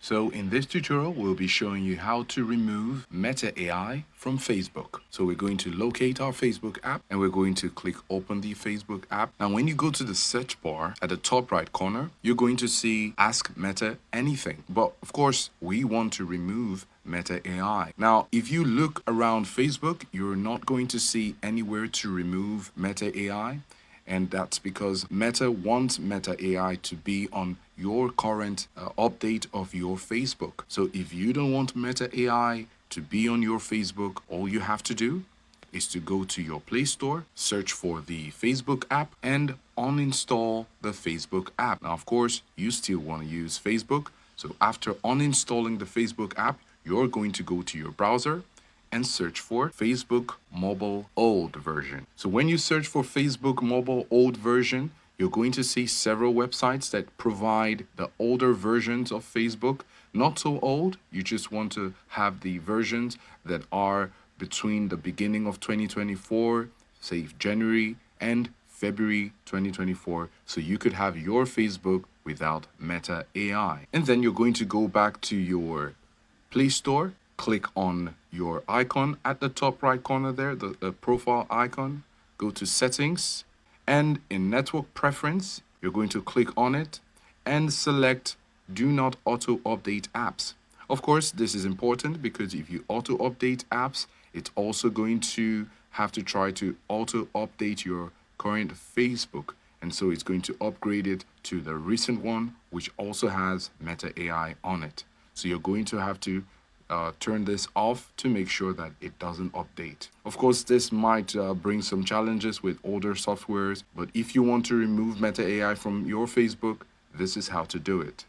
So in this tutorial, we'll be showing you how to remove metaai from Facebook. So we're going to locate our Facebook app and we're going to click open the Facebook app. Now, when you go to the search bar at the top right corner, you're going to see Ask Meta Anything. But of course, we want to remove metaai. Now, if you look around Facebook, you're not going to see anywhere to remove metaai. And that's because Meta wants metaai to be on your current update of your Facebook. So if you don't want metaai to be on your Facebook, all you have to do is to go to your Play Store, search for the Facebook app, and uninstall the Facebook app. Now, of course, you still want to use Facebook. So after uninstalling the Facebook app, you're going to go to your browser and search for Facebook Mobile Old Version. So when you search for Facebook Mobile Old Version, you're going to see several websites that provide the older versions of Facebook. Not so old, you just want to have the versions that are between the beginning of 2024, say January, and February 2024, so you could have your Facebook without metaai. And then you're going to go back to your Play Store, click on your icon at the top right corner there, the profile icon, go to settings, and in network preference, you're going to click on it and select do not auto update apps. Of course, this is important because if you auto update apps, it's also going to have to try to auto update your current Facebook. And so it's going to upgrade it to the recent one, which also has metaai on it. So you're going to have to turn this off to make sure that it doesn't update. Of course, this might bring some challenges with older softwares, but if you want to remove metaai from your Facebook, this is how to do it.